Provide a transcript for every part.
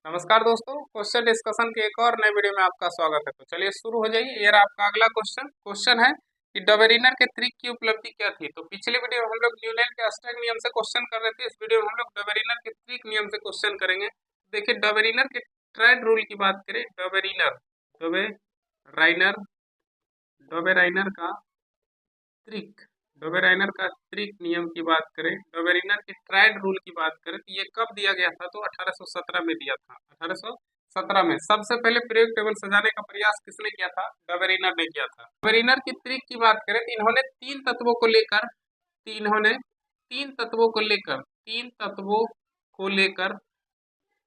नमस्कार दोस्तों, question discussion के एक और नए वीडियो में आपका स्वागत है। तो चलिए शुरू हो जाइए। ये रहा आपका अगला क्वेश्चन है कि डबेरिनर के त्रिक की उपलब्धि क्या थी। तो पिछले वीडियो में हम लोग न्यूलैंड के अष्टक नियम से क्वेश्चन कर रहे थे। इस वीडियो में हम लोग डबेरिनर के त्रिक नियम से क्वेश्चन करेंगे। देखिए, डबेरिनर के ट्रेड रूल की बात करें। डबेराइनर डबेराइनर का त्रिक डोबेराइनर का त्रिक नियम की बात करें, डोबेरिनर के ट्राइड रूल की बात करें तो ये कब दिया गया था? तो 1817 में दिया था। 1817 में सबसे पहले पीरियोडिक टेबल सजाने का प्रयास किसने किया था? डोबेरिनर ने किया था। डोबेरिनर की त्रिक की बात करें तो इन्होंने तीन तत्वों को लेकर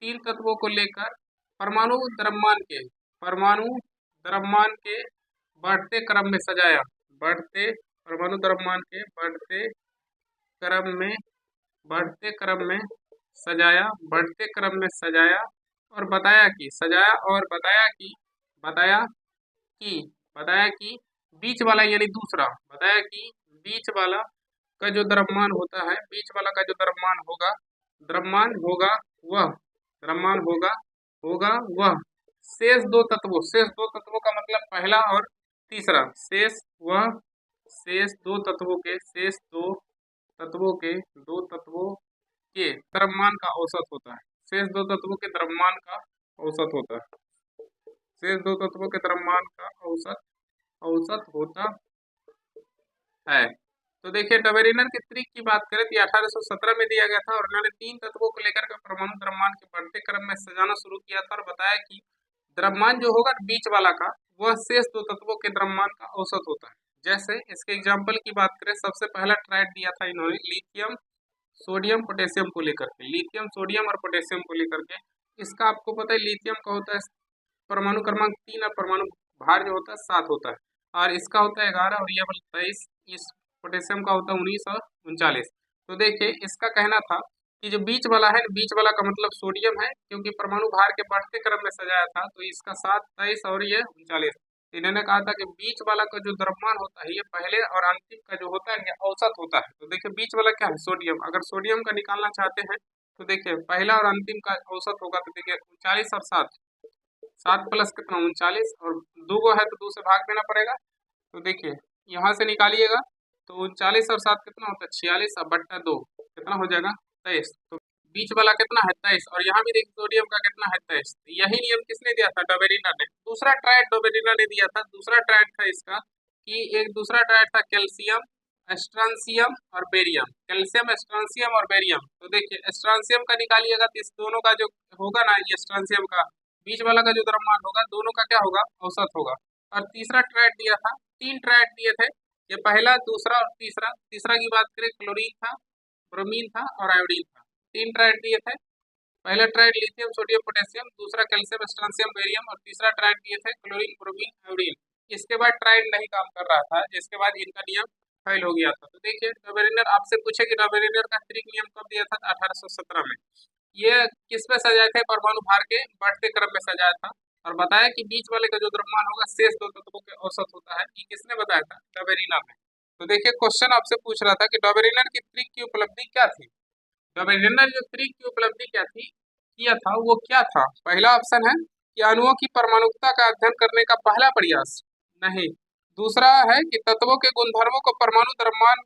तीन तत्वों को लेकर परमाणु द्रव्यमान के बढ़ते क्रम में सजाया। परमाणु द्रव्यमान के बढ़ते क्रम में सजाया और बताया कि बीच वाला यानी दूसरा बताया कि बीच वाला का जो द्रव्यमान होता है, बीच वाला का जो द्रव्यमान होगा वह शेष दो तत्वों का मतलब पहला और तीसरा, शेष दो तत्वों के द्रव्यमान का औसत होता है। शेष दो तत्वों के द्रव्यमान का औसत होता है। तो देखिए, डबेरिनर के त्रिक की बात करें तो 1817 में दिया गया था और उन्होंने तीन तत्वों को लेकर के परमाणु द्रव्यमान के बढ़ते क्रम में सजाना शुरू किया था और बताया कि द्रव्यमान जो होगा बीच वाला का वह शेष दो तत्वों के द्रव्यमान का औसत होता है। जैसे इसके एग्जाम्पल की बात करें, सबसे पहला ट्राइड दिया था इन्होंने लिथियम सोडियम पोटेशियम को लेकर के, लिथियम सोडियम और पोटेशियम को लेकर के। इसका आपको पता है लिथियम का होता है परमाणु क्रमांक 3 और परमाणु भार जो होता है 7 होता है, और इसका होता है 11 और यह 23। इस पोटेशियम का होता है 19 और 39। तो देखिए, इसका कहना था कि जो बीच वाला है, बीच वाला का मतलब सोडियम है, क्योंकि परमाणु भार के बढ़ते क्रम में सजाया था तो इसका 7, 23 और ये 39। इन्होंने कहा था कि बीच वाला का जो द्रव्यमान होता है ये पहले और अंतिम का जो होता है ये औसत होता है। तो देखिए, बीच वाला क्या है? सोडियम। अगर सोडियम का निकालना चाहते हैं तो देखिए पहला और अंतिम का औसत होगा। तो देखिए 39 और 7 प्लस कितना 39, और 2 को है तो 2 से भाग देना पड़ेगा। तो देखिए यहाँ से निकालिएगा तो 39 और 7 कितना होता है? 46 और बट्टा 2 कितना हो जाएगा? 23। तो बीच वाला कितना है? 23। और यहाँ भी देखिए सोडियम का कितना है? 23। तो यही नियम किसने दिया था? डबेरिनर ने। दूसरा ट्राइड डबेरिनर ने दिया था। दूसरा ट्राइड था इसका कि एक दूसरा ट्राइड था कैल्शियम स्ट्रांसियम और बेरियम। कैल्शियम स्ट्रांसियम और बेरियम। तो देखिए स्ट्रांसियम का निकालिएगा तो इस दोनों का जो होगा ना, ये स्ट्रांसियम का बीच वाला का जो द्रव्यमान होगा दोनों का क्या होगा? औसत होगा। और तीसरा ट्राइड दिया था, 3 ट्राइड दिए थे, ये पहला, दूसरा और तीसरा। तीसरा की बात करें, क्लोरीन था, ब्रोमीन था और आयोडीन था। 3 ट्राइड दिए थे। पहला ट्राइड लिथियम सोडियम पोटेशियम, दूसरा कैल्शियम स्ट्रांसियम बेरियम और तीसरा ट्राइड दिए थे क्लोरीन ब्रोमीन आयोडीन। इसके बाद ट्राइड नहीं काम कर रहा था, जिसके बाद इनका नियम फेल हो गया था। तो देखिए, डबेरिनर आपसे पूछे कि डबेरिनर का त्रिक नियम कब दिया था? 1817 में। ये किस पे सजाए थे? परमाणु भार के बढ़ते क्रम में सजाया था और बताया कि बीच वाले का जो द्रव्यमान होगा शेष दो तत्वों के औसत होता है। ये किसने बताया था? डबेरिनर ने। तो देखिए, क्वेश्चन आपसे पूछ रहा था कि डबेरिनर की त्रिक की उपलब्धि क्या थी। डबेरिनर जो त्रिक की उपलब्धि किया था वो क्या था? पहला ऑप्शन है कि अणुओं की परमाणुकता का अध्ययन करने का पहला प्रयास। नहीं। दूसरा है कि तत्वों के गुणधर्मों को परमाणु द्रव्यमान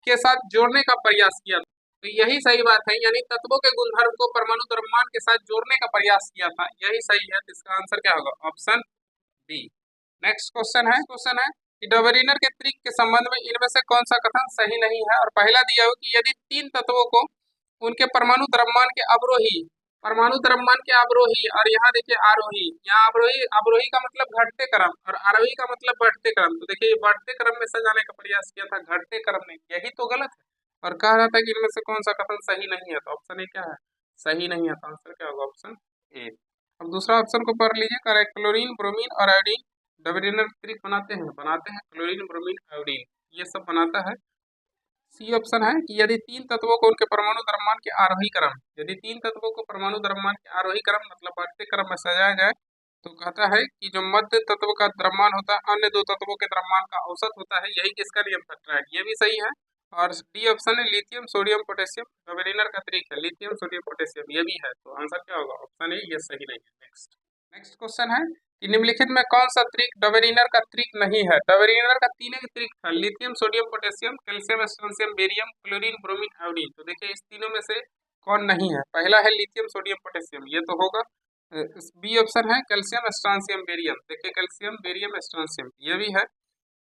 के साथ जोड़ने का प्रयास किया था। तो यही सही बात है, यानी तत्वों के गुणधर्म को परमाणु द्रव्यमान के साथ जोड़ने का प्रयास किया था, यही सही है। तो इसका आंसर क्या होगा? Option B. नेक्स्ट क्वेश्चन है कि डबेरिनर के त्रिक के संबंध में इनमें से कौन सा कथन सही नहीं है। और पहला दिया हो कि यदि तीन तत्वों को उनके परमाणु द्रव्यमान के अवरोही, और यहाँ देखिए आरोही, यहाँ अवरोही का मतलब घटते क्रम और आरोही का मतलब बढ़ते क्रम। तो देखिए बढ़ते क्रम में सजाने का प्रयास किया था, घटते क्रम नहीं, यही तो गलत है। और कह रहा था कि इनमें से कौन सा कथन सही नहीं है। तो ऑप्शन ए क्या है? सही नहीं है। तो आंसर क्या होगा? Option A. अब दूसरा ऑप्शन को पढ़ लीजिए। कह रहा है क्लोरीन ब्रोमीन और आयोडीन डबेरिनर त्रिक बनाते हैं। क्लोरीन ब्रोमीन आयोडीन ये सब बनाता है। सी ऑप्शन है कि यदि तीन तत्वों को उनके परमाणु द्रव्यमान के आरोही क्रम, यदि तीन तत्वों को परमाणु द्रव्यमान के आरोही क्रम मतलब बढ़ते क्रम में सजाया जाए तो कहता है कि जो मध्य तत्व का द्रव्यमान होता है अन्य दो तत्वों के द्रव्यमान का औसत होता है। यही किसका नियम था? ट्राइड। ये भी सही है। और डी ऑप्शन है लिथियम सोडियम पोटेशियम, डोबेरिनर का त्रिक है लिथियम सोडियम पोटेशियम, ये भी है, तो आंसर क्या होगा? ऑप्शन ए, ये सही नहीं है। नेक्स्ट नेक्स्ट क्वेश्चन है कि निम्नलिखित में कौन सा त्रिक डोबेरिनर का त्रिक नहीं है? डोबेरिनर का तीन एक त्रिक था, lithium sodium potassium, calcium strontium barium, chlorine bromine iodine. तो देखिए इस तीनों में से कौन नहीं है? पहला है लिथियम सोडियम पोटेशियम, ये तो होगा। बी ऑप्शन है कैल्शियम स्ट्रोंशियम बेरियम, देखिए कैल्शियम बेरियम स्ट्रोंशियम ये भी है।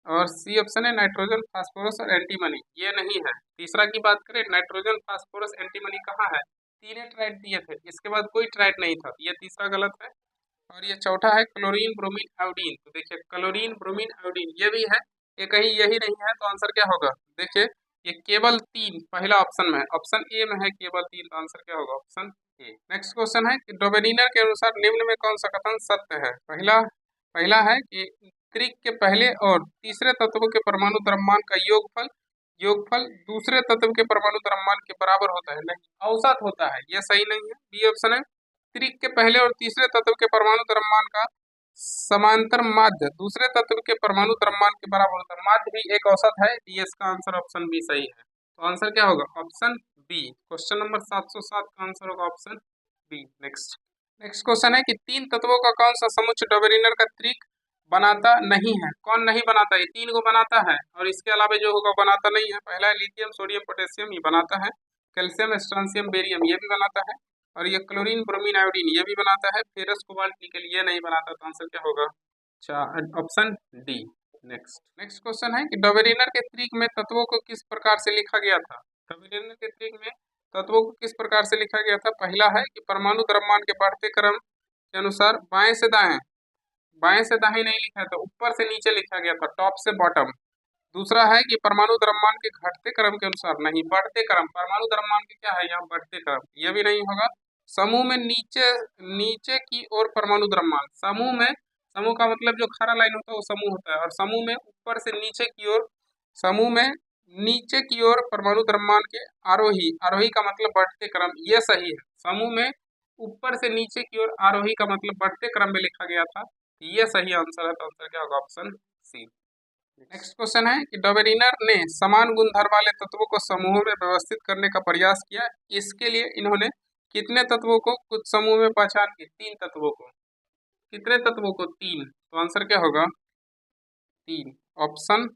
और सी ऑप्शन है नाइट्रोजन फास्फोरस और एंटीमनी, ये नहीं है। तीसरा की बात करें, नाइट्रोजन फास्फोरस एंटीमनी कहाँ है? तीन ट्राइड दिए थे, इसके बाद कोई ट्राइड नहीं था, ये तीसरा गलत है। और ये चौथा है क्लोरीन ब्रोमीन आयोडीन, तो देखिए क्लोरीन ब्रोमीन आयोडीन ये भी है, ये कहीं यही नहीं है, तो आंसर क्या होगा? देखिए ये केवल तीन पहला ऑप्शन में है, ऑप्शन ए में है केवल तीन, तो आंसर क्या होगा? Option A. नेक्स्ट क्वेश्चन है कि डोबेरिनर के अनुसार निम्न में कौन सा कथन सत्य है? पहला पहला है कि त्रिक के पहले और तीसरे तत्व के परमाणु द्रव्यमान का योगफल दूसरे तत्व के परमाणु द्रव्यमान के बराबर होता है, नहीं औसत होता है, ये सही नहीं है। बी ऑप्शन है त्रिक के पहले और तीसरे तत्व के परमाणु द्रव्यमान का समांतर माध्य दूसरे तत्व के परमाणु द्रव्यमान के बराबर होता है, माध्य भी एक औसत है, ये इसका आंसर ऑप्शन बी सही है। तो आंसर क्या होगा? Option B. क्वेश्चन नंबर 707 का आंसर होगा option B. Next next question है कि तीन तत्वों का कौन सा समुच्चय डोबेरिनर का त्रिक बनाता नहीं है? कौन नहीं बनाता? ये तीन को बनाता है, और इसके अलावा जो होगा बनाता नहीं है। पहला है लिथियम सोडियम पोटेशियम, ये बनाता है। कैल्शियम स्ट्रोंशियम बेरियम, ये भी बनाता है। और ये क्लोरीन ब्रोमीन आयोडीन, ये भी बनाता है। फेरस कोबाल्ट निकल, ये नहीं बनाता, तो आंसर क्या होगा? अच्छा, option D. Next next question है कि डोबेरिनर के त्रिक में तत्वों को किस प्रकार से लिखा गया था? डोबेरिनर के त्रिक में तत्वों को किस प्रकार से लिखा गया था? पहला है कि परमाणु द्रव्यमान के बढ़ते क्रम के अनुसार बाएं से दाएं नहीं लिखा था, ऊपर से नीचे लिखा गया था, टॉप से बॉटम। दूसरा है कि परमाणु द्रव्यमान के घटते क्रम के अनुसार, नहीं बढ़ते क्रम, परमाणु द्रव्यमान के क्या है यहाँ? बढ़ते क्रम, ये भी नहीं होगा। समूह में नीचे नीचे की ओर परमाणु द्रव्यमान, समूह का मतलब जो खरा लाइन होता है वो समूह होता है, और समूह में ऊपर से नीचे की ओर, समूह में नीचे की ओर परमाणु द्रव्यमान के आरोही, आरोही का मतलब बढ़ते क्रम, ये सही है। समूह में ऊपर से नीचे की ओर आरोही का मतलब बढ़ते क्रम में लिखा गया था, ये सही आंसर है, तो आंसर क्या होगा? Option C. नेक्स्ट क्वेश्चन है कि डोबेरिनर ने समान गुणधर्म वाले तत्वों को समूहों में व्यवस्थित करने का प्रयास किया, इसके लिए इन्होंने कितने तत्वों को कुछ समूह में पहचान की? तीन तत्वों को। कितने तत्वों को? तीन, तो आंसर क्या होगा? तीन, ऑप्शन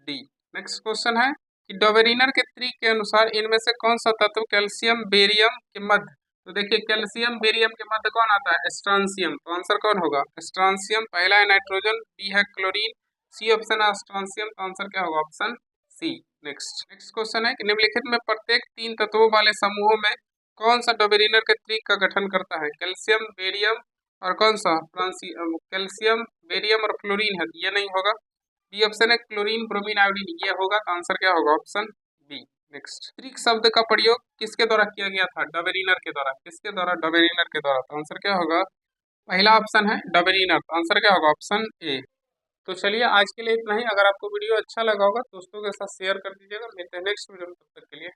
डी। नेक्स्ट क्वेश्चन है कि डोबेरिनर के त्रिक के अनुसार इनमें से कौन सा तत्व कैल्शियम बेरियम के मध्य, तो देखिए कैल्शियम बेरियम के मध्य कौन आता है? स्ट्रोंशियम, तो आंसर कौन होगा? स्ट्रोंशियम। पहला है नाइट्रोजन, बी है क्लोरीन, सी ऑप्शन है स्ट्रोंशियम, तो आंसर क्या होगा? Option C. Next next question है कि निम्नलिखित में प्रत्येक तीन तत्वों वाले समूहों में कौन सा डोबेरिनर के त्रिक का गठन करता है? कैल्शियम बेरियम और कौन सा? कैल्शियम बेरियम और क्लोरीन है, ये नहीं होगा। बी ऑप्शन है क्लोरीन ब्रोमीन आयोडीन, ये होगा, तो आंसर क्या होगा? Option B. नेक्स्ट त्रिक शब्द का प्रयोग किसके द्वारा किया गया था? डोबेरिनर के द्वारा। किसके द्वारा? डोबेरिनर के द्वारा, तो आंसर क्या होगा? पहला ऑप्शन है डोबेरिनर, तो आंसर क्या होगा? Option A. तो चलिए आज के लिए इतना ही। अगर आपको वीडियो अच्छा लगा होगा दोस्तों के साथ शेयर कर दीजिएगा। मिलते हैं नेक्स्ट वीडियो में, तब तक के लिए।